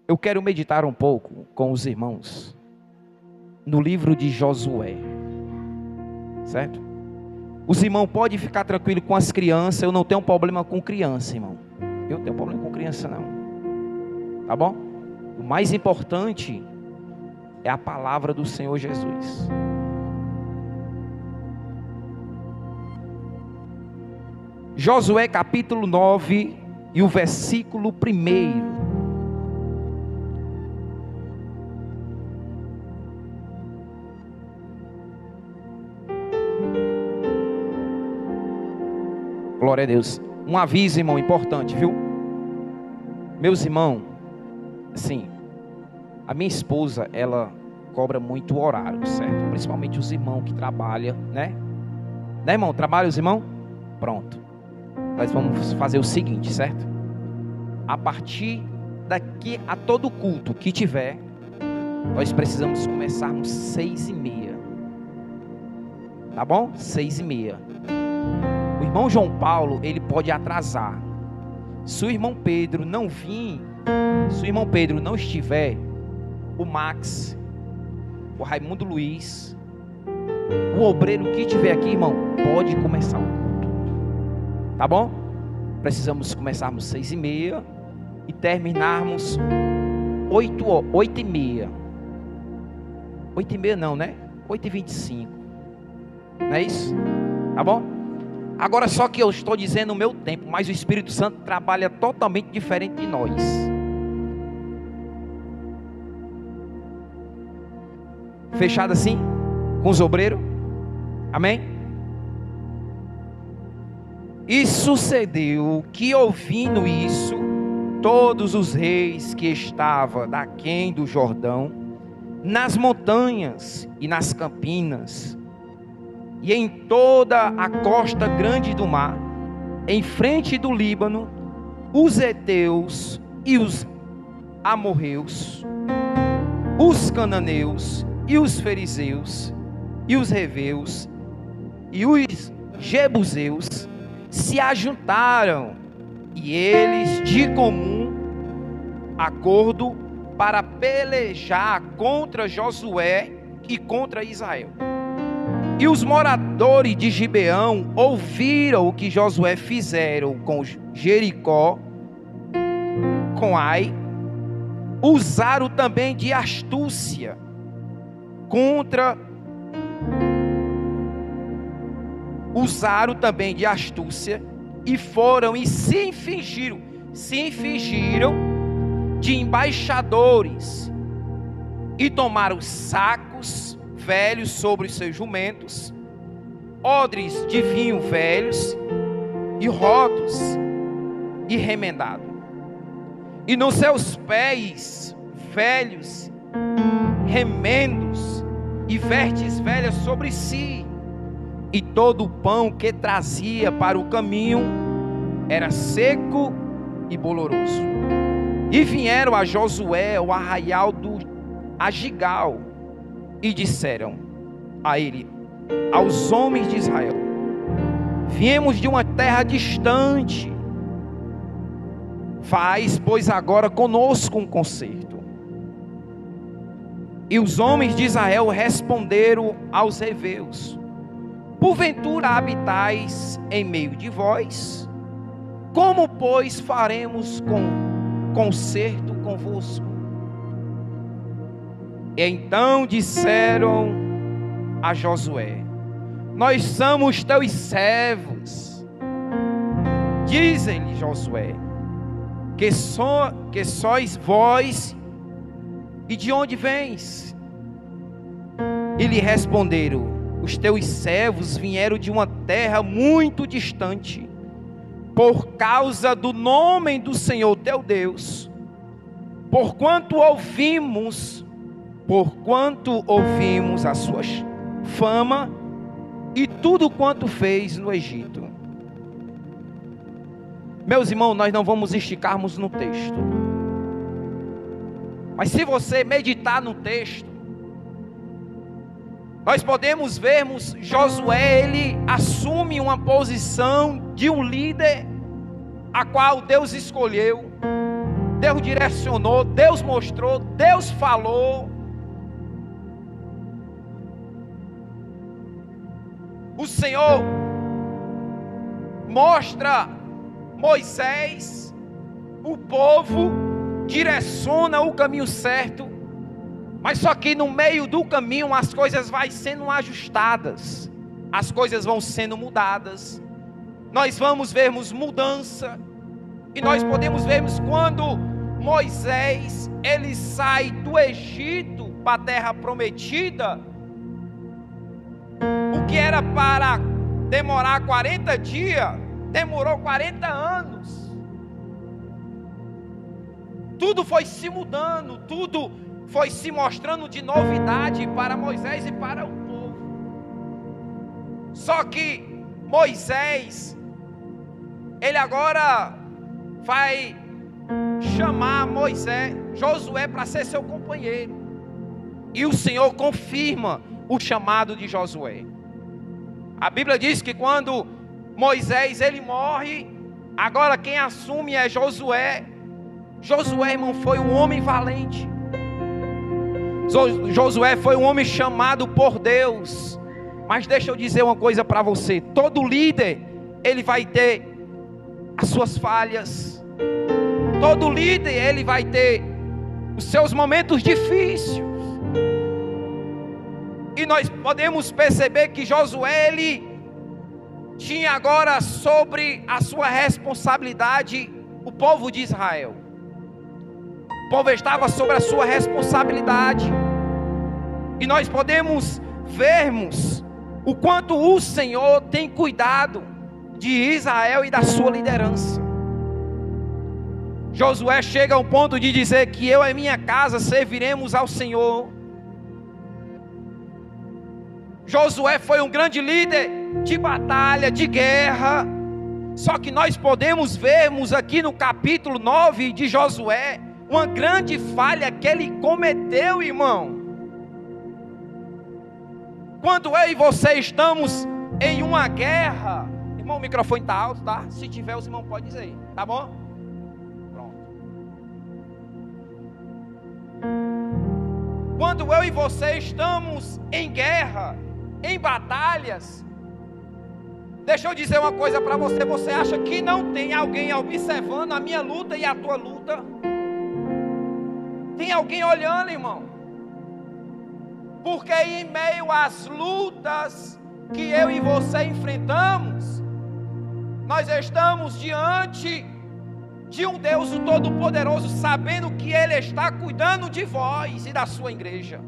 Eu quero meditar um pouco com os irmãos no livro de Josué, certo? Os irmãos podem ficar tranquilos com as crianças. Eu não tenho problema com criança, irmão. Eu não tenho problema com criança, não. Tá bom? O mais importante é a palavra do Senhor Jesus. Josué capítulo 9 e o versículo 1. Glória a Deus. Um aviso, irmão, importante, viu? Meus irmãos, assim, a minha esposa, ela cobra muito horário, certo? Principalmente os irmãos que trabalham, né? Né, irmão? Trabalha os irmãos? Pronto. Nós vamos fazer o seguinte, certo? A partir daqui a todo culto que tiver, nós precisamos começarmos 6h30. Tá bom? 6h30. O irmão João Paulo, ele pode atrasar. Se o irmão Pedro não vir, se o irmão Pedro não estiver, o Max, o Raimundo Luiz, o obreiro que estiver aqui, irmão, pode começar o culto. Tá bom? Precisamos começarmos 6h30 e terminarmos 8h30. 8h30 não, né? 8h25. Não é isso? Tá bom? Agora só que eu estou dizendo o meu tempo, mas o Espírito Santo trabalha totalmente diferente de nós. Fechado assim? Com os obreiros? Amém? E sucedeu que, ouvindo isso, todos os reis que estavam daquém do Jordão, nas montanhas e nas campinas, e em toda a costa grande do mar, em frente do Líbano, os heteus e os amorreus, os cananeus e os fariseus e os heveus e os jebuseus se ajuntaram, e eles de comum acordo para pelejar contra Josué e contra Israel. E os moradores de Gibeão ouviram o que Josué fizeram com Jericó, com Ai, usaram também de astúcia e foram e se fingiram de embaixadores e tomaram sacos velhos sobre os seus jumentos, odres de vinho velhos e rotos e remendado, e nos seus pés velhos remendos e vestes velhas sobre si, e todo o pão que trazia para o caminho era seco e boloroso. E vieram a Josué ao arraial do Agigal, e disseram a ele, aos homens de Israel: viemos de uma terra distante, faz, pois, agora conosco um concerto. E os homens de Israel responderam aos heveus: porventura habitais em meio de vós? Como, pois, faremos concerto convosco? Então disseram a Josué: nós somos teus servos. Dizem-lhe Josué: que sois vós, e de onde vens? E lhe responderam: os teus servos vieram de uma terra muito distante, por causa do nome do Senhor teu Deus, porquanto ouvimos a sua fama e tudo quanto fez no Egito. Meus irmãos, nós não vamos esticarmos no texto, mas se você meditar no texto, nós podemos vermos Josué, ele assume uma posição de um líder a qual Deus escolheu, Deus direcionou, Deus mostrou, Deus falou. O Senhor mostra Moisés, o povo, direciona o caminho certo, mas só que no meio do caminho as coisas vão sendo ajustadas, as coisas vão sendo mudadas, nós vamos vermos mudança, e nós podemos vermos quando Moisés, ele sai do Egito para a terra prometida, o que era para demorar 40 dias, demorou 40 anos. Tudo foi se mudando, tudo foi se mostrando de novidade para Moisés e para o povo. Só que Moisés, ele agora vai chamar Josué para ser seu companheiro. E o Senhor confirma o chamado de Josué. A Bíblia diz que quando Moisés ele morre, agora quem assume é Josué. Josué, irmão, foi um homem valente. Josué foi um homem chamado por Deus. Mas deixa eu dizer uma coisa para você: todo líder, ele vai ter as suas falhas. Todo líder, ele vai ter os seus momentos difíceis. E nós podemos perceber que Josué, ele tinha agora sobre a sua responsabilidade o povo de Israel. O povo estava sobre a sua responsabilidade. E nós podemos vermos o quanto o Senhor tem cuidado de Israel e da sua liderança. Josué chega ao ponto de dizer que eu e minha casa serviremos ao Senhor. Josué foi um grande líder de batalha, de guerra. Só que nós podemos vermos aqui no capítulo 9 de Josué uma grande falha que ele cometeu, irmão. Quando eu e você estamos em uma guerra, irmão, o microfone está alto, tá? Se tiver, os irmãos podem dizer, tá bom? Pronto. Quando eu e você estamos em guerra, em batalhas, deixa eu dizer uma coisa para você: você acha que não tem alguém observando a minha luta e a tua luta? Tem alguém olhando, irmão? Porque em meio às lutas que eu e você enfrentamos, nós estamos diante de um Deus Todo-Poderoso, sabendo que Ele está cuidando de vós e da sua igreja.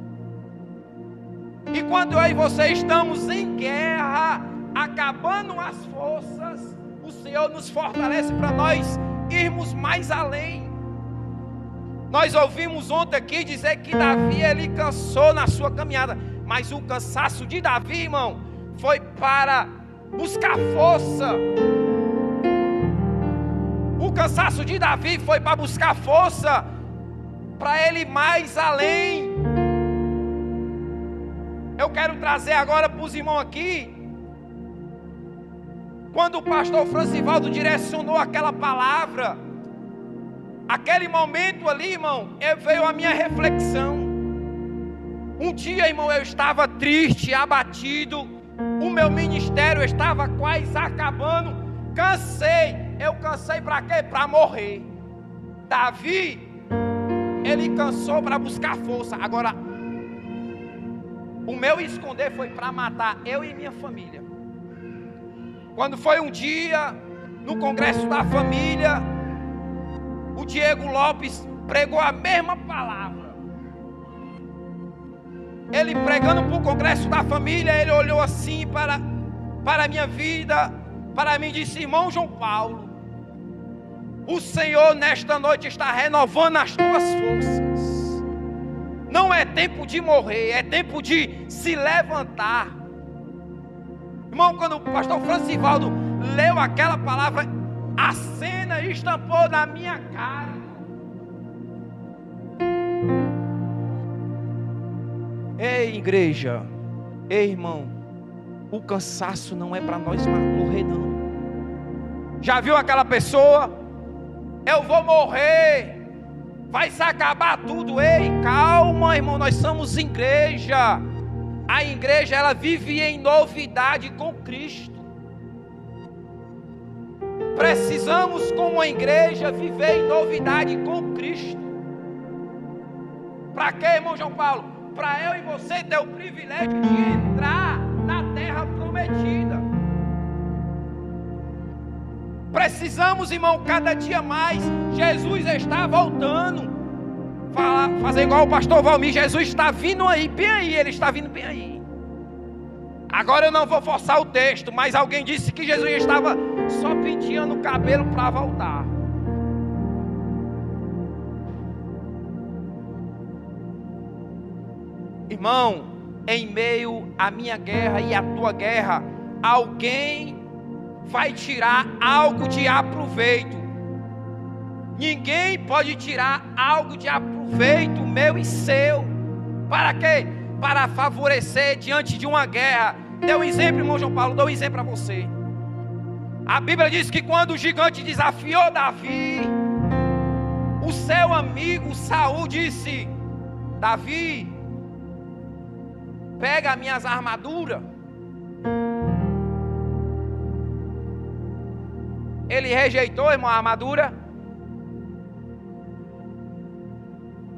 E quando eu e você estamos em guerra, acabando as forças, o Senhor nos fortalece para nós irmos mais além. Nós ouvimos ontem aqui dizer que Davi, ele cansou na sua caminhada, mas o cansaço de Davi, irmão, foi para buscar força. O cansaço de Davi foi para buscar força, para ele ir mais além. Eu quero trazer agora para os irmãos aqui, quando o pastor Francivaldo direcionou aquela palavra, aquele momento ali, irmão, veio a minha reflexão. Um dia, irmão, eu estava triste, abatido, o meu ministério estava quase acabando, cansei. Eu cansei para quê? Para morrer. Davi, ele cansou para buscar força. Agora, o meu esconder foi para matar eu e minha família. Quando foi um dia, no congresso da família, o Diego Lopes pregou a mesma palavra. Ele pregando para o congresso da família, ele olhou assim para a minha vida, para mim, e disse: irmão João Paulo, o Senhor nesta noite está renovando as tuas forças. Não é tempo de morrer, é tempo de se levantar. Irmão, quando o pastor Francivaldo leu aquela palavra, a cena estampou na minha cara. Ei, igreja, ei, irmão, o cansaço não é para nós morrer, não. Já viu aquela pessoa? Eu vou morrer, Vai se acabar tudo. Ei, calma, irmão, nós somos igreja. A igreja, ela vive em novidade com Cristo. Precisamos, como a igreja, viver em novidade com Cristo. Para quê, irmão João Paulo? Para eu e você ter o privilégio de entrar na terra prometida. Precisamos, irmão, cada dia mais. Jesus está voltando. Fazer igual o pastor Valmir. Jesus está vindo aí, bem aí. Ele está vindo bem aí. Agora eu não vou forçar o texto, mas alguém disse que Jesus estava só penteando o cabelo para voltar. Irmão, em meio à minha guerra e à tua guerra, alguém vai tirar algo de aproveito. Ninguém pode tirar algo de aproveito meu e seu. Para quê? Para favorecer diante de uma guerra. Dê um exemplo, irmão João Paulo, dou um exemplo para você. A Bíblia diz que quando o gigante desafiou Davi, o seu amigo Saul disse: Davi, pega as minhas armaduras. Ele rejeitou, irmão, a armadura?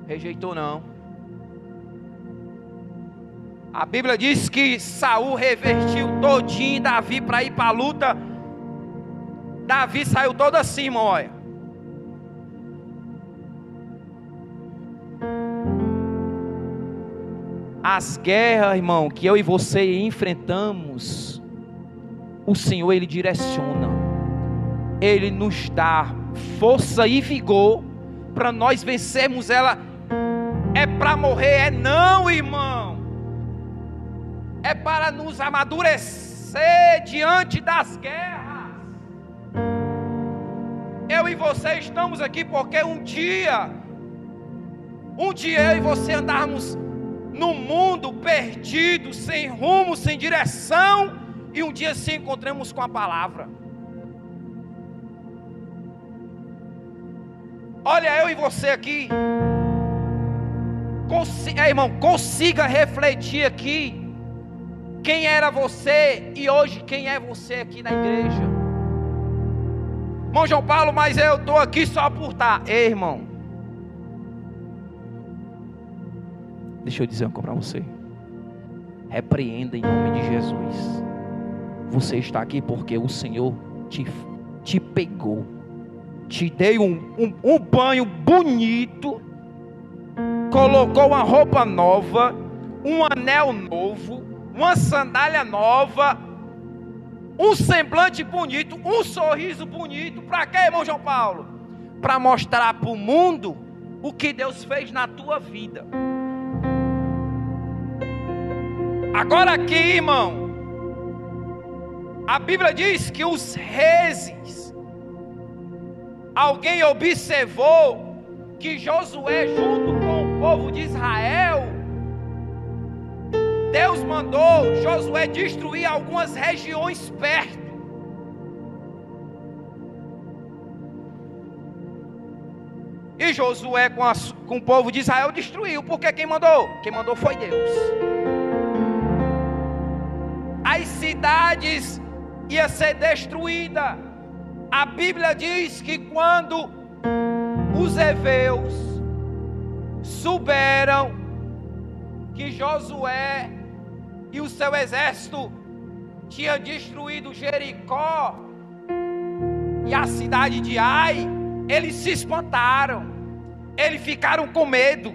Rejeitou não. A Bíblia diz que Saul revertiu todinho Davi para ir para a luta. Davi saiu todo assim, irmão, olha. As guerras, irmão, que eu e você enfrentamos, o Senhor, Ele direciona. Ele nos dá força e vigor para nós vencermos ela. É para morrer? É não, irmão. É para nos amadurecer diante das guerras. Eu e você estamos aqui porque um dia eu e você andarmos no mundo perdido, sem rumo, sem direção, e um dia se encontramos com a palavra. Olha, eu e você aqui, irmão, consiga refletir aqui quem era você e hoje quem é você aqui na igreja. Irmão João Paulo, mas eu estou aqui só por estar. Ei, irmão, deixa eu dizer uma coisa para você. Repreenda em nome de Jesus. Você está aqui porque o Senhor te pegou, te deu um banho bonito, colocou uma roupa nova, um anel novo, uma sandália nova, um semblante bonito, um sorriso bonito. Para quê, irmão João Paulo? Para mostrar para o mundo o que Deus fez na tua vida. Agora aqui, irmão, a Bíblia diz que os reis, alguém observou que Josué, junto com o povo de Israel, Deus mandou Josué destruir algumas regiões perto. E Josué com o povo de Israel destruiu, porque quem mandou? Quem mandou foi Deus. As cidades iam ser destruídas. A Bíblia diz que quando os heveus souberam que Josué e o seu exército tinham destruído Jericó e a cidade de Ai, eles se espantaram, eles ficaram com medo.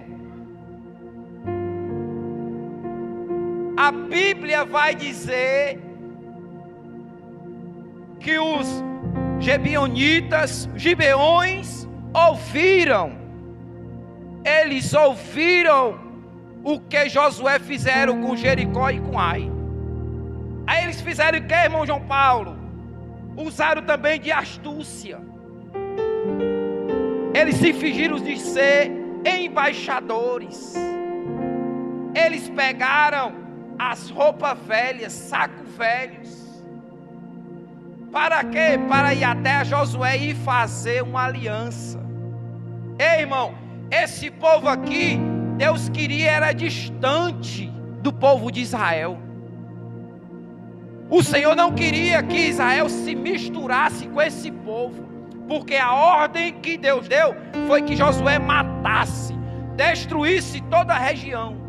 A Bíblia vai dizer que os gibeões ouviram. Eles ouviram o que Josué fizeram com Jericó e com Ai. Aí eles fizeram o que, irmão João Paulo? Usaram também de astúcia. Eles se fingiram de ser embaixadores. Eles pegaram as roupas velhas, sacos velhos. Para quê? Para ir até Josué e fazer uma aliança. Ei, irmão, esse povo aqui, Deus queria era distante do povo de Israel. O Senhor não queria que Israel se misturasse com esse povo, porque a ordem que Deus deu foi que Josué matasse, destruísse toda a região.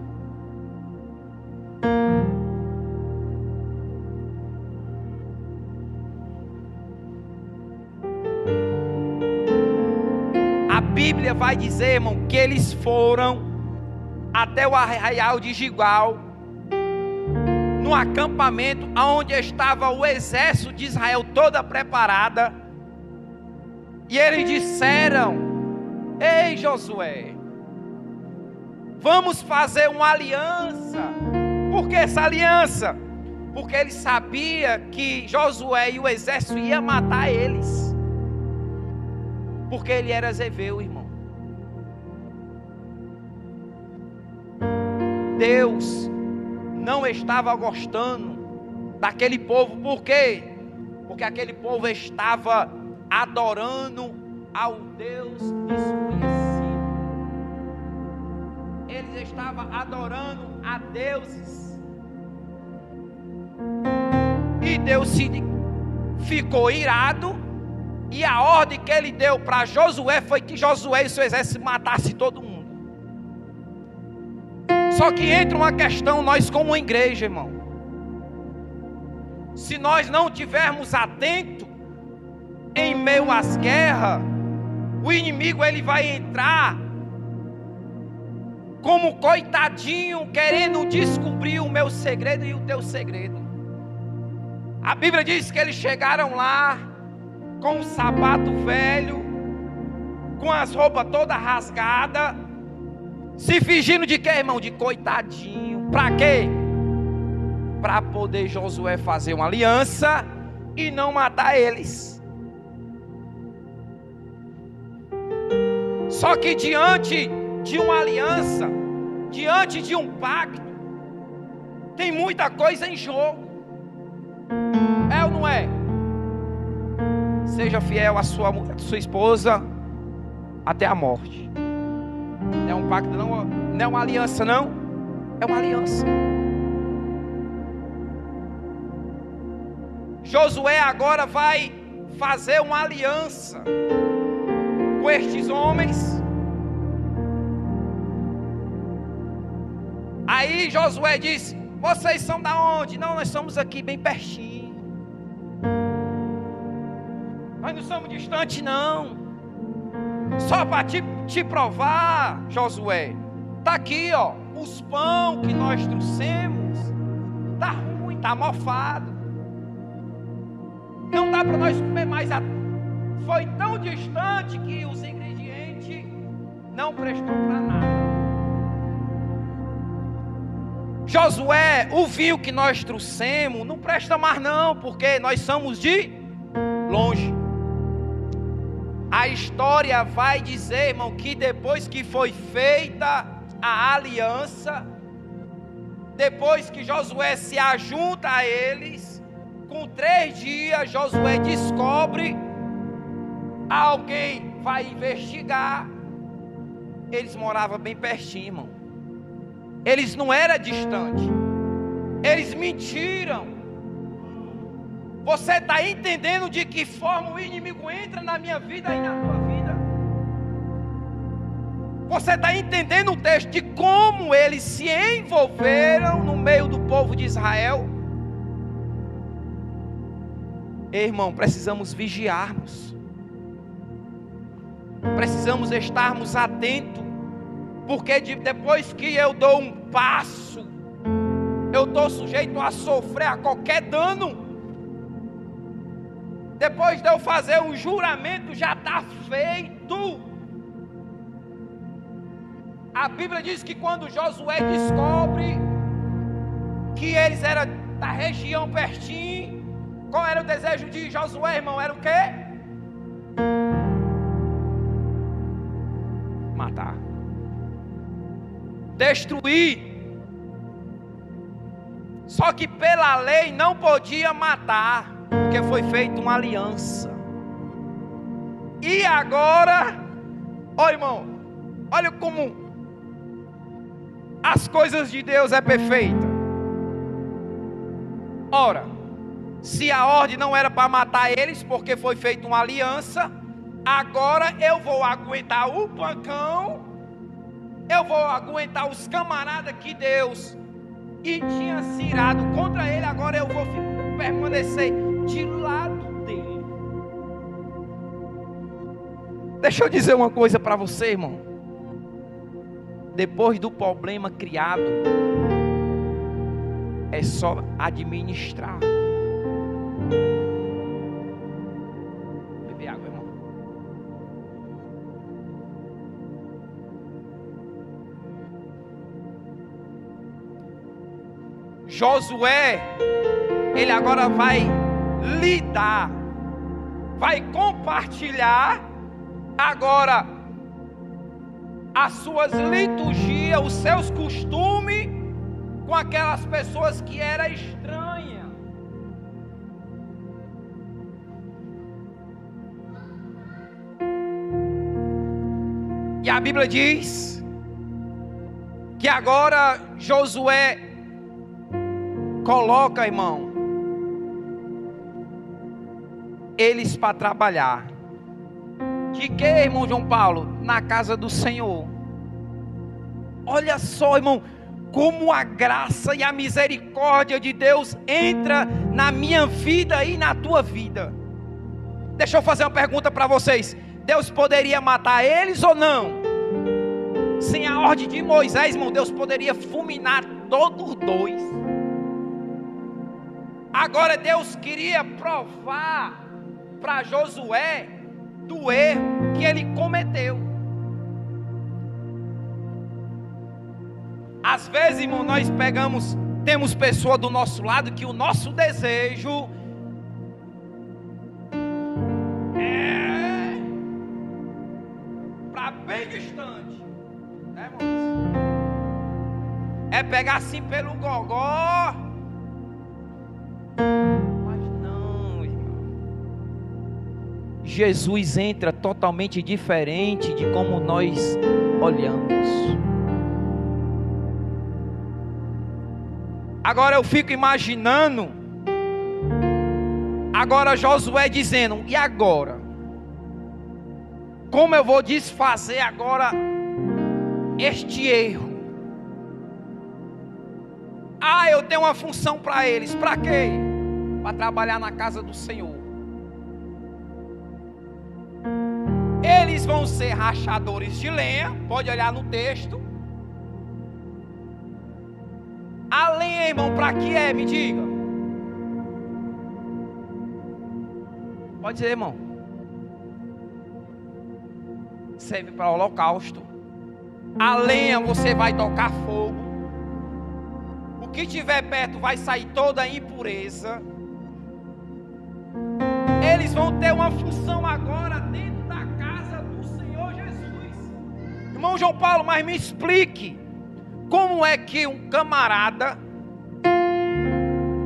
A Bíblia vai dizer, irmão, que eles foram até o arraial de Gilgal, no acampamento onde estava o exército de Israel toda preparada, e eles disseram: ei Josué, vamos fazer uma aliança. Por que essa aliança? Porque ele sabia que Josué e o exército iam matar eles, porque ele era zebeu, irmão. Deus não estava gostando daquele povo. Por quê? Porque aquele povo estava adorando ao Deus desconhecido. Eles estavam adorando a deuses. E Deus ficou irado. E a ordem que ele deu para Josué foi que Josué e seu exército matassem todo mundo. Só que entra uma questão, nós como igreja, irmão. Se nós não tivermos atento em meio às guerras, o inimigo ele vai entrar como coitadinho, querendo descobrir o meu segredo e o teu segredo. A Bíblia diz que eles chegaram lá com um sapato velho, com as roupas todas rasgadas, se fingindo de quê, irmão? De coitadinho. Para quê? Para poder Josué fazer uma aliança e não matar eles. Só que diante de uma aliança, diante de um pacto, tem muita coisa em jogo. É ou não é? Seja fiel à sua esposa até a morte. Não é um pacto, não é uma aliança, não. É uma aliança. Josué agora vai fazer uma aliança com estes homens. Aí Josué disse: vocês são da onde? Não, nós somos aqui bem pertinho. Nós não somos distantes, não. Só para te provar, Josué, está aqui, ó, os pão que nós trouxemos, está ruim, está mofado. Não dá para nós comer mais. Foi tão distante que os ingredientes não prestou para nada. Josué, o vinho que nós trouxemos não presta mais não, porque nós somos de longe. A história vai dizer, irmão, que depois que foi feita a aliança, depois que Josué se ajunta a eles, com 3 dias Josué descobre, alguém vai investigar. Eles moravam bem pertinho, irmão. Eles não eram distantes. Eles mentiram. Você está entendendo de que forma o inimigo entra na minha vida e na tua vida? Você está entendendo o texto de como eles se envolveram no meio do povo de Israel? Irmão, precisamos vigiarmos. Precisamos estarmos atentos. Porque depois que eu dou um passo, eu estou sujeito a sofrer a qualquer dano. Depois de eu fazer um juramento, já está feito. A Bíblia diz que quando Josué descobre que eles eram da região pertinho, qual era o desejo de Josué, irmão? Era o quê? Matar. Destruir. Só que pela lei não podia matar, porque foi feita uma aliança. E agora, ó irmão, Olha como as coisas de Deus é perfeita. Ora, se a ordem não era para matar eles, porque foi feita uma aliança, agora eu vou aguentar o pancão, eu vou aguentar os camaradas que Deus e tinha se irado contra ele, agora eu vou permanecer de lado dele. Deixa eu dizer uma coisa para você, irmão. Depois do problema criado, é só administrar. Beber água, irmão. Josué, ele agora vai lidar, vai compartilhar agora as suas liturgias, os seus costumes com aquelas pessoas que eram estranhas. E a Bíblia diz que agora Josué coloca, irmão, eles para trabalhar. De que, irmão João Paulo? Na casa do Senhor. Olha só, irmão, como a graça e a misericórdia de Deus entra na minha vida e na tua vida. Deixa eu fazer uma pergunta para vocês. Deus poderia matar eles ou não? Sem a ordem de Moisés, irmão, Deus poderia fulminar todos dois. Agora Deus queria provar para Josué do erro que ele cometeu. Às vezes, irmão, nós temos pessoas do nosso lado que o nosso desejo é para bem distante, né, irmãos? É pegar assim pelo gogó. Mas não, irmão. Jesus entra totalmente diferente de como nós olhamos. Agora eu fico imaginando, agora Josué dizendo, e agora? Como eu vou desfazer agora este erro? Ah, eu tenho uma função para eles, para quê? Para trabalhar na casa do Senhor. Eles vão ser rachadores de lenha, pode olhar no texto. A lenha, irmão, para que é? Me diga. Pode dizer, irmão. Serve para o holocausto. A lenha você vai tocar fogo. O que tiver perto vai sair toda a impureza. Eles vão ter uma função agora dentro da casa do Senhor Jesus. Irmão João Paulo, mas me explique. Como é que um camarada,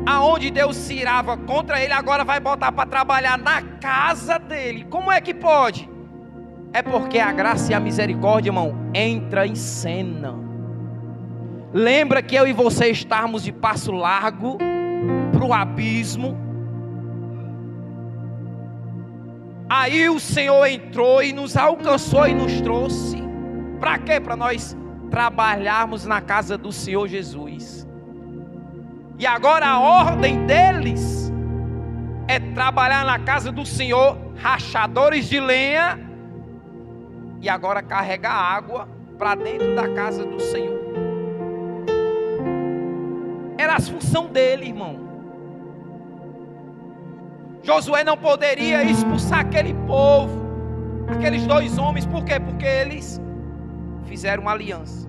aonde Deus se irava contra ele, agora vai botar para trabalhar na casa dele? Como é que pode? É porque a graça e a misericórdia, irmão, entra em cena. Lembra que eu e você estávamos de passo largo para o abismo? Aí o Senhor entrou e nos alcançou e nos trouxe. Para quê? Para nós trabalharmos na casa do Senhor Jesus. E agora a ordem deles é trabalhar na casa do Senhor, rachadores de lenha, e agora carregar água para dentro da casa do Senhor. Era a função dele, irmão. Josué não poderia expulsar aquele povo, aqueles dois homens. Por quê? Porque eles fizeram uma aliança.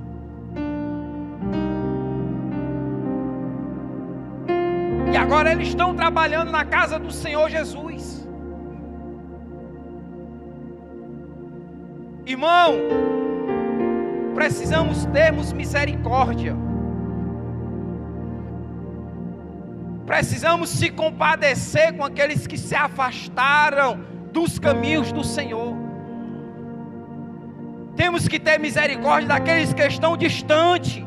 E agora eles estão trabalhando na casa do Senhor Jesus. Irmão, precisamos termos misericórdia. Precisamos se compadecer com aqueles que se afastaram dos caminhos do Senhor. Temos que ter misericórdia daqueles que estão distantes.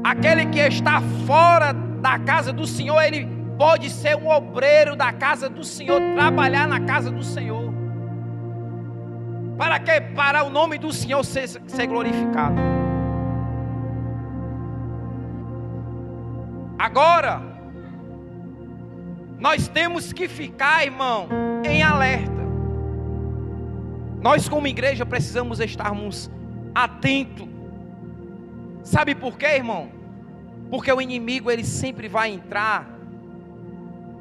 Aquele que está fora da casa do Senhor, ele pode ser um obreiro da casa do Senhor, trabalhar na casa do Senhor. Para quê? Para o nome do Senhor ser glorificado. Agora, nós temos que ficar, irmão, em alerta. Nós como igreja precisamos estarmos atentos. Sabe por quê, irmão? Porque o inimigo, ele sempre vai entrar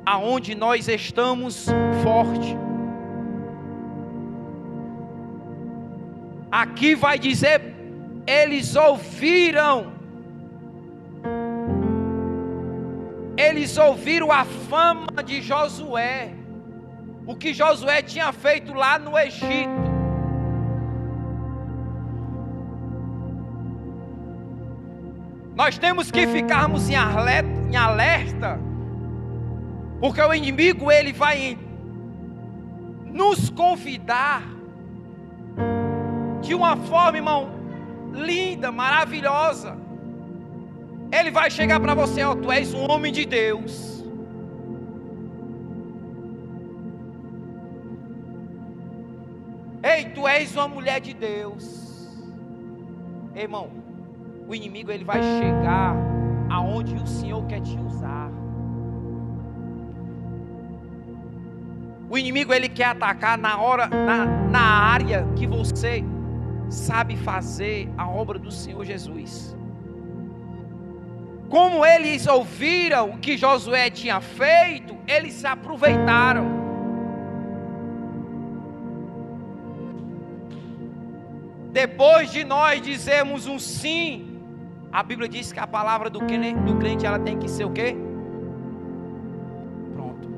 aonde nós estamos fortes. Aqui vai dizer, eles ouviram a fama de Josué, o que Josué tinha feito lá no Egito. Nós temos que ficarmos em alerta, porque o inimigo, ele vai nos convidar de uma forma, irmão, linda, maravilhosa. Ele vai chegar para você, ó, tu és um homem de Deus. Ei, tu és uma mulher de Deus. Ei, irmão, o inimigo, ele vai chegar aonde o Senhor quer te usar. O inimigo, ele quer atacar na área que você sabe fazer a obra do Senhor Jesus. Como eles ouviram o que Josué tinha feito, eles se aproveitaram. Depois de nós dizermos um sim, a Bíblia diz que a palavra do crente, ela tem que ser o quê? Pronto.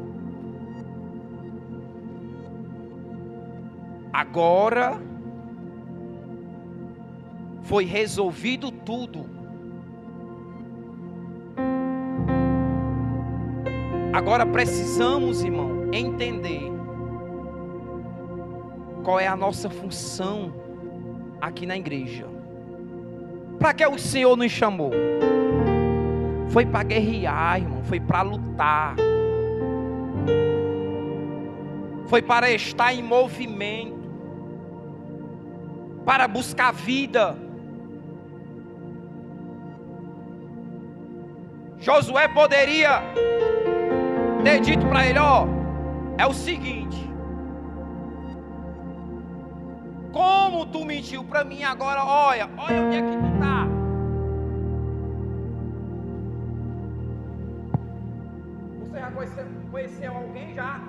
Agora foi resolvido tudo. Agora precisamos, irmão, entender qual é a nossa função aqui na igreja. Para que o Senhor nos chamou? Foi para guerrear, irmão, foi para lutar, foi para estar em movimento, para buscar vida. Josué poderia ter dito para ele, ó, é o seguinte, como tu mentiu para mim agora, olha onde é que tu tá. Você já conheceu alguém já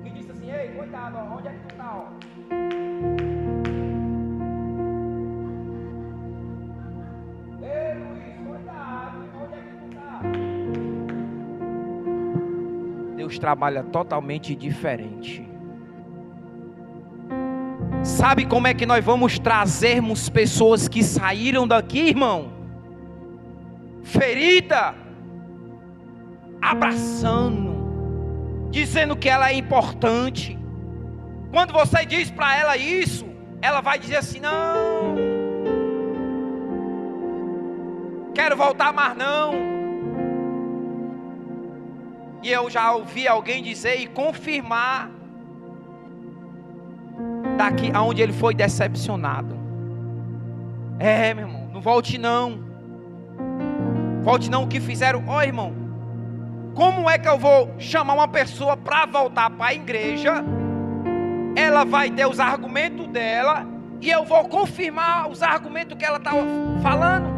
que disse assim, ei, cuidado, ó, onde é que tu tá, ó. Ei, Luiz, cuidado, onde é que tu tá? Deus trabalha totalmente diferente. Sabe como é que nós vamos trazermos pessoas que saíram daqui, irmão? Ferida, abraçando, dizendo que ela é importante. Quando você diz para ela isso, ela vai dizer assim, não, quero voltar mais não. E eu já ouvi alguém dizer e confirmar, daqui aonde ele foi decepcionado. Meu irmão, não volte não. Volte não, o que fizeram. Ó, irmão, como é que eu vou chamar uma pessoa para voltar para a igreja? Ela vai ter os argumentos dela e eu vou confirmar os argumentos que ela está falando.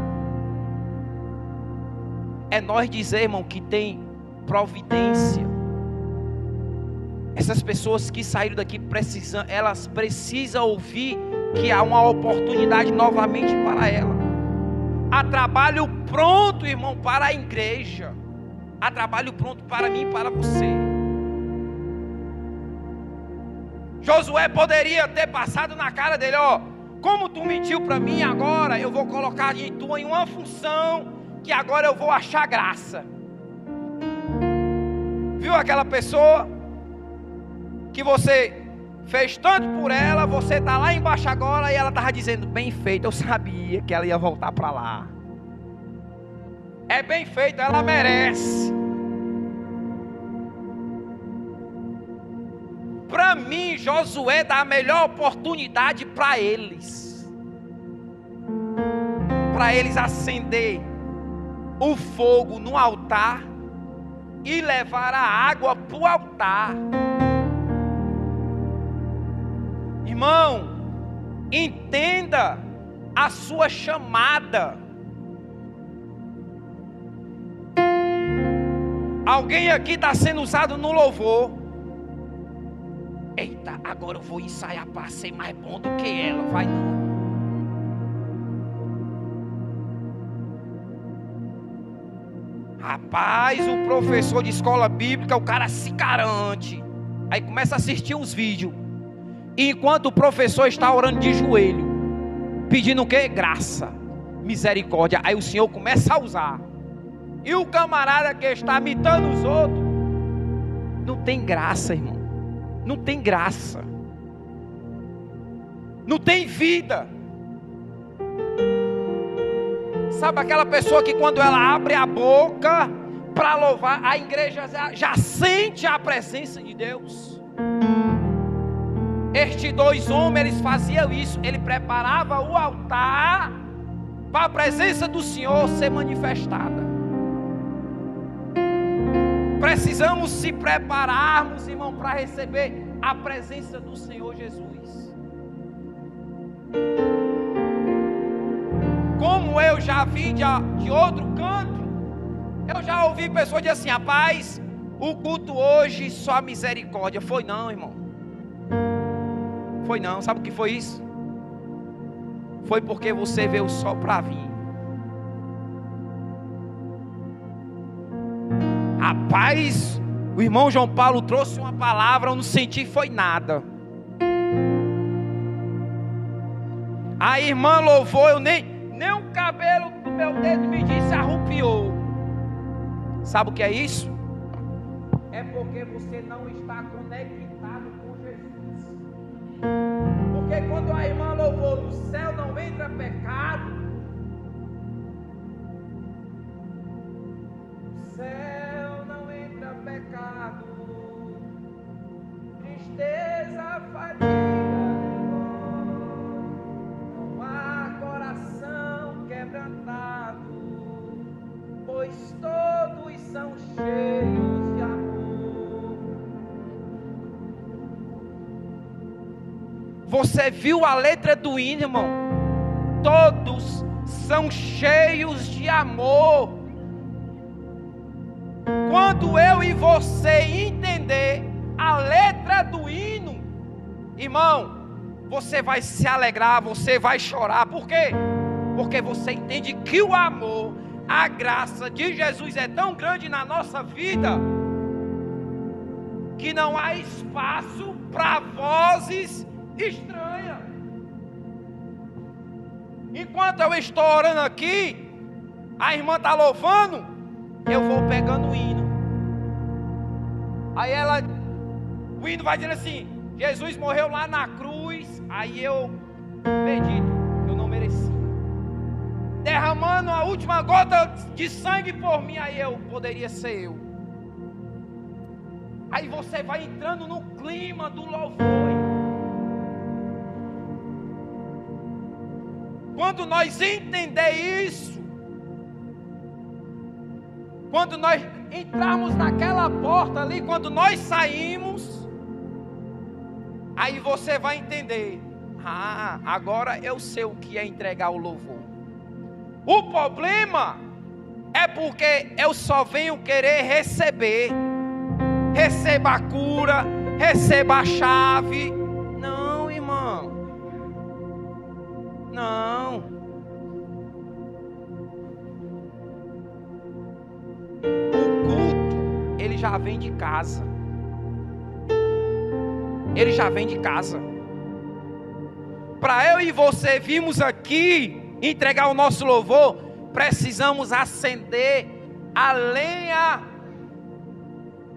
É nós dizer, irmão, que tem providência. Essas pessoas que saíram daqui elas precisam ouvir que há uma oportunidade novamente para ela. Há trabalho pronto, irmão, para a igreja. Há trabalho pronto para mim e para você. Josué poderia ter passado na cara dele, ó, como tu mentiu para mim, agora eu vou colocar tu em uma função que agora eu vou achar graça. Viu aquela pessoa que você fez tanto por ela, você está lá embaixo agora e ela estava dizendo, bem feito, eu sabia que ela ia voltar para lá. É bem feito, ela merece. Para mim, Josué dá a melhor oportunidade para eles acender o fogo no altar e levar a água para o altar. Irmão, entenda a sua chamada. Alguém aqui está sendo usado no louvor. Eita, agora eu vou ensaiar para ser mais bom do que ela. Vai não. Rapaz, o professor de escola bíblica, o cara se garante. Aí começa a assistir uns vídeos. E enquanto o professor está orando de joelho, pedindo o quê? Graça, misericórdia. Aí o Senhor começa a usar. E o camarada que está imitando os outros, não tem graça, irmão. Não tem graça. Não tem vida. Sabe aquela pessoa que quando ela abre a boca para louvar, a igreja já sente a presença de Deus? Estes dois homens, eles faziam isso. Ele preparava o altar para a presença do Senhor ser manifestada. Precisamos se prepararmos, irmão, para receber a presença do Senhor Jesus. Como eu já vi de outro canto, eu já ouvi pessoas dizer assim, rapaz, o culto hoje só a misericórdia. Foi não, irmão. Foi não, sabe o que foi isso? Foi porque você veio só para vir. Rapaz, o irmão João Paulo trouxe uma palavra, eu não senti foi nada. A irmã louvou, eu nem o cabelo do meu dedo me disse arrupiou. Sabe o que é isso? É porque você não está conectado com Jesus. Porque quando a irmã louvou, no céu não entra pecado. No céu não entra pecado. Tristeza, fadiga. Pois todos são cheios de amor. Você viu a letra do hino, irmão? Todos são cheios de amor. Quando eu e você entender a letra do hino, irmão, você vai se alegrar, você vai chorar. Por quê? Porque você entende que o amor, a graça de Jesus é tão grande na nossa vida que não há espaço para vozes estranhas. Enquanto eu estou orando aqui, a irmã está louvando, eu vou pegando o hino. Aí o hino vai dizendo assim, Jesus morreu lá na cruz. Aí eu medito, eu não mereci, derramando a última gota de sangue por mim. Aí eu poderia ser eu. Aí você vai entrando no clima do louvor. Quando nós entender isso, quando nós entrarmos naquela porta ali, quando nós saímos, aí você vai entender, agora eu sei o que é entregar o louvor. O problema é porque eu só venho querer receber. Receba a cura, receba a chave. Não, irmão. Não. O culto, ele já vem de casa. Ele já vem de casa. Para eu e você virmos aqui entregar o nosso louvor, precisamos acender a lenha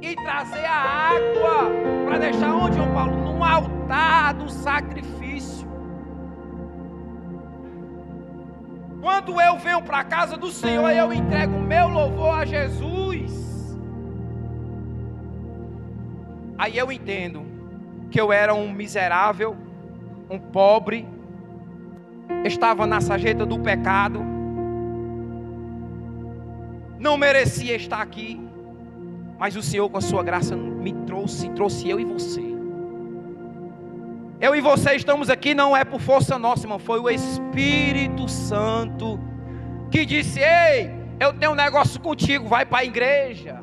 e trazer a água para deixar onde, João Paulo? No altar. altar do sacrifício. Quando eu venho para a casa do Senhor, eu entrego o meu louvor a Jesus. Aí eu entendo que eu era um miserável, um pobre, estava na sarjeta do pecado, não merecia estar aqui, mas o Senhor com a sua graça me trouxe eu e você. Eu e você estamos aqui não é por força nossa, irmão, foi o Espírito Santo que disse: ei, eu tenho um negócio contigo, vai para a igreja.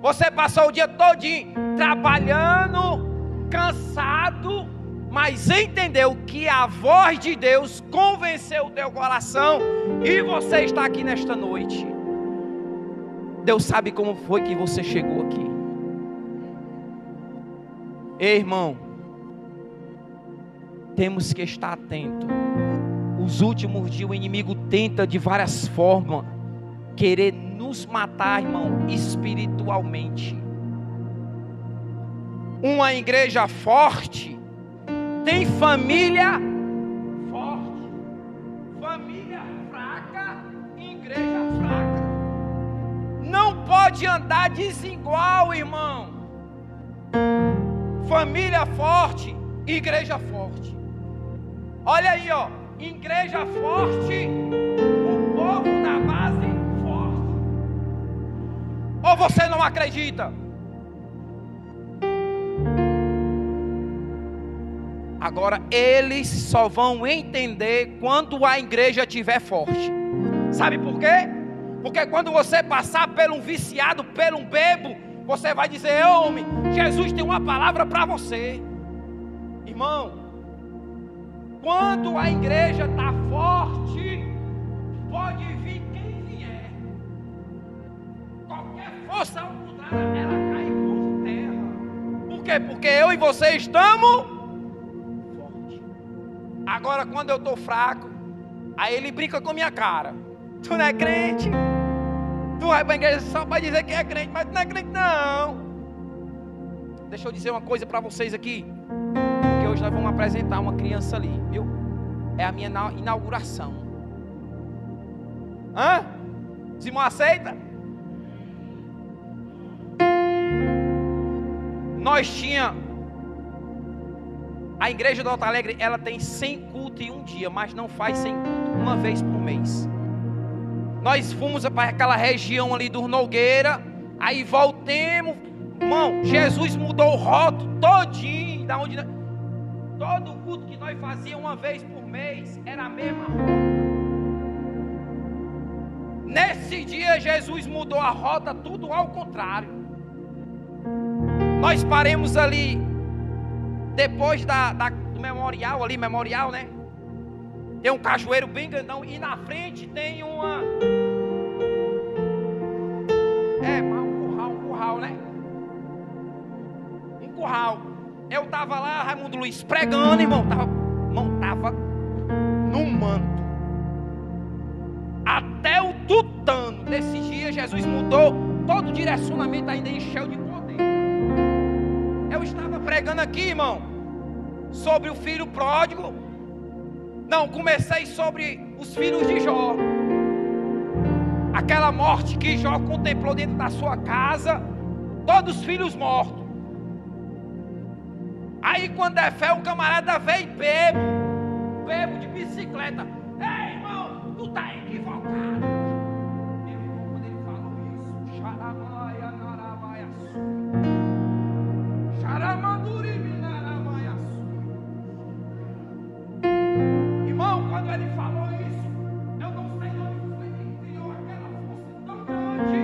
Você passou o dia todinho trabalhando, cansado, mas entendeu que a voz de Deus convenceu o teu coração e você está aqui nesta noite. Deus sabe como foi que você chegou aqui. Ei, irmão, temos que estar atento. Os últimos dias o inimigo tenta de várias formas querer nos matar, irmão, espiritualmente. Uma igreja forte tem família forte. Família fraca, igreja fraca. Não pode andar desigual, irmão. Família forte, igreja forte. Olha aí, ó, igreja forte, o povo da base forte. Ou você não acredita? Agora eles só vão entender quando a igreja estiver forte. Sabe por quê? Porque quando você passar por um viciado, por um bebo, você vai dizer: homem, Jesus tem uma palavra para você. Irmão, quando a igreja está forte, pode vir quem vier. Qualquer força ao contrário, ela cai por terra. Por quê? Porque eu e você estamos fortes. Agora, quando eu estou fraco, aí ele brinca com minha cara. Tu não é crente? Tu vai para a igreja só para dizer que é crente, mas tu não é crente não. Deixa eu dizer uma coisa para vocês aqui. Porque hoje nós vamos apresentar uma criança ali, viu? É a minha inauguração. Hã? Simão aceita? Nós tinha a igreja do Alto Alegre, ela tem 100 cultos em um dia, mas não faz 100 cultos, uma vez por mês. Nós fomos para aquela região ali do Nogueira, aí voltemos, irmão, Jesus mudou o rótulo todinho, da onde todo culto que nós fazíamos uma vez por mês era a mesma rota. Nesse dia Jesus mudou a rota, tudo ao contrário. Nós paremos ali depois do memorial ali, memorial, né? Tem um cajueiro bem grandão e na frente tem um curral, né? Um curral. Eu estava lá, Raimundo Luiz, pregando, irmão. Tava no manto. Até o tutano. Nesse dia, Jesus mudou todo o direcionamento, ainda encheu de poder. Eu estava pregando aqui, irmão, sobre o filho pródigo. Não, comecei sobre os filhos de Jó. Aquela morte que Jó contemplou dentro da sua casa. Todos os filhos mortos. Aí quando é fé, o camarada veio e bebo de bicicleta. Ei, irmão, tu tá equivocado. Quando ele falou isso, xaramaia, naramaia, xaramanduri, minaramaia. Irmão, quando ele falou isso, eu não sei onde foi que criou aquela força tão grande,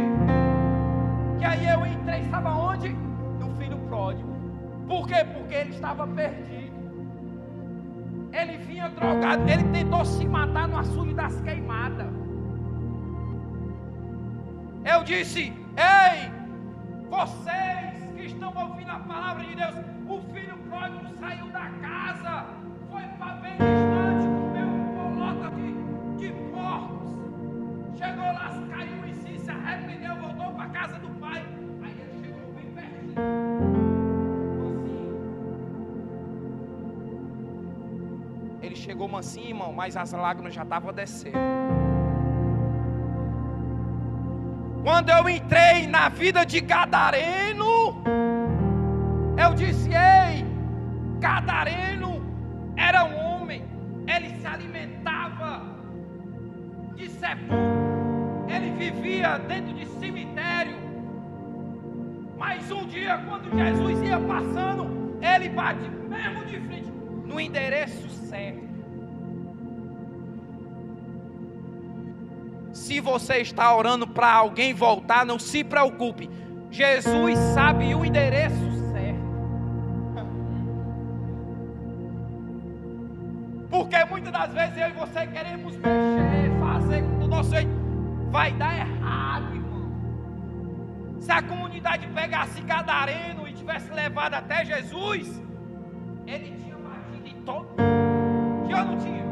que aí eu entrei, sabe aonde? No filho pródigo. Por quê? Porque ele estava perdido. Ele vinha drogado. Ele tentou se matar no açude das queimadas. Eu disse: ei, vocês que estão ouvindo a palavra de Deus, o filho pródigo saiu da casa, foi para bem distante, comeu uma bolota de porcos, chegou lá, caiu em si, se arrependeu, voltou para a casa do pai. Aí ele chegou bem pertinho. Ele chegou mansinho, irmão, mas as lágrimas já estavam descendo. Quando eu entrei na vida de Gadareno, eu disse: ei, Gadareno era um homem, ele se alimentava de sepulcro, ele vivia dentro de cemitério. Mas um dia, quando Jesus ia passando, ele bate mesmo de frente, no endereço certo. Se você está orando para alguém voltar, não se preocupe, Jesus sabe o endereço certo. Porque muitas das vezes eu e você queremos mexer, fazer do nosso jeito, vai dar errado, irmão. Se a comunidade pegasse Gadareno e tivesse levado até Jesus, ele tinha batido em todo. Tinha ou não tinha?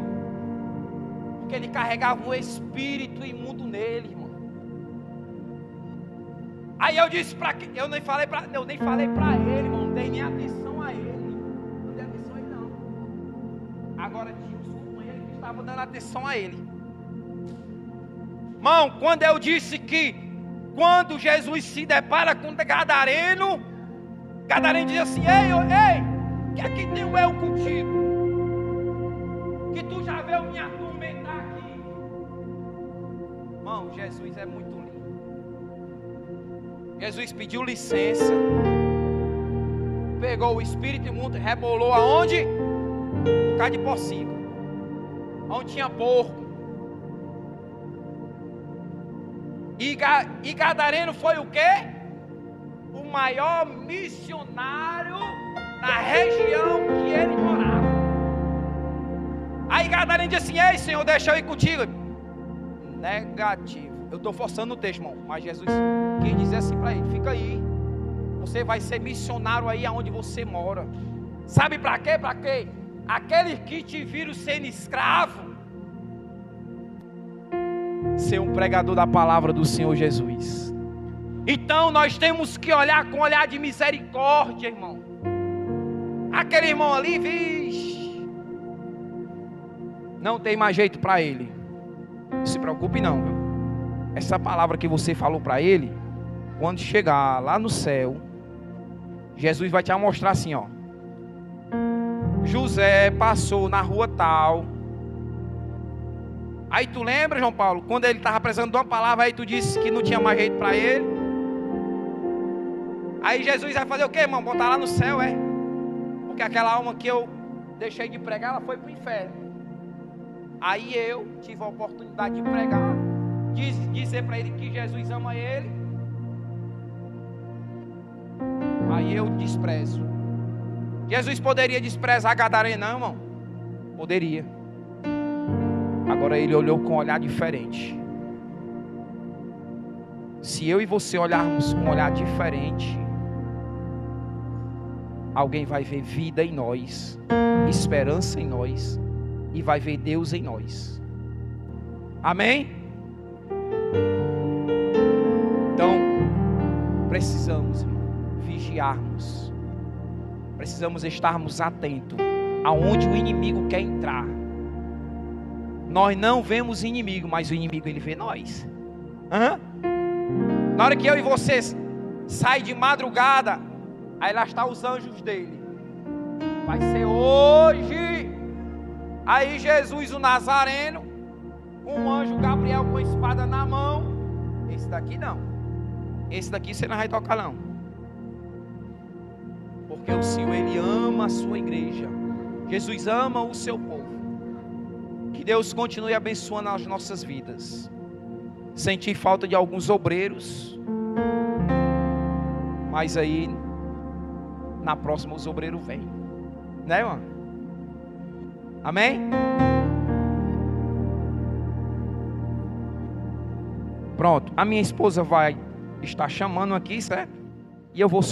Porque ele carregava um espírito imundo nele, irmão. Aí eu disse para que eu nem falei para ele, irmão, não dei nem atenção a ele. Não dei atenção a ele não. Agora tinha os companheiros que estavam dando atenção a ele. Irmão, quando eu disse que quando Jesus se depara com Gadareno, Gadareno diz assim: ei, que aqui tenho eu contigo, que tu já veio me atormentar aqui. Irmão, Jesus é muito lindo. Jesus pediu licença, pegou o espírito imundo, rebolou aonde? No cá de porcico, onde tinha porco. E Gadareno foi o quê? O maior missionário na região que ele morava. Aí Gadareno disse assim: ei, Senhor, deixa eu ir contigo. Negativo. Eu estou forçando o texto, irmão, mas Jesus quis dizer assim para ele: fica aí, você vai ser missionário aí aonde você mora. Sabe para quê? Para quê? Aqueles que te viram sendo escravo, ser um pregador da palavra do Senhor Jesus. Então nós temos que olhar com olhar de misericórdia, irmão. Aquele irmão ali, vixe, não tem mais jeito para ele. Não se preocupe não, viu? Essa palavra que você falou para ele, quando chegar lá no céu, Jesus vai te mostrar assim, ó: José passou na rua tal. Aí tu lembra, João Paulo, quando ele estava precisando de uma palavra, aí tu disse que não tinha mais jeito para ele. Aí Jesus vai fazer o quê, irmão? Botar lá no céu, é? Porque aquela alma que eu deixei de pregar, ela foi para o inferno. Aí eu tive a oportunidade de pregar, dizer para ele que Jesus ama ele. Aí eu desprezo. Jesus poderia desprezar Gadareno, não, irmão? Poderia. Agora ele olhou com um olhar diferente. Se eu e você olharmos com um olhar diferente, alguém vai ver vida em nós, esperança em nós, e vai ver Deus em nós. Amém? Então, precisamos vigiarmos, precisamos estarmos atentos aonde o inimigo quer entrar. Nós não vemos inimigo, mas o inimigo ele vê nós. Na hora que eu e você sai de madrugada, aí lá está os anjos dele. Vai ser hoje. Aí Jesus o Nazareno, um anjo Gabriel com a espada na mão. Esse daqui não. Esse daqui você não vai tocar não. Porque o Senhor ele ama a sua igreja. Jesus ama o seu povo. Que Deus continue abençoando as nossas vidas. Senti falta de alguns obreiros, mas aí na próxima os obreiros vêm, né, irmão? Amém? Pronto, a minha esposa vai estar chamando aqui, certo? E eu vou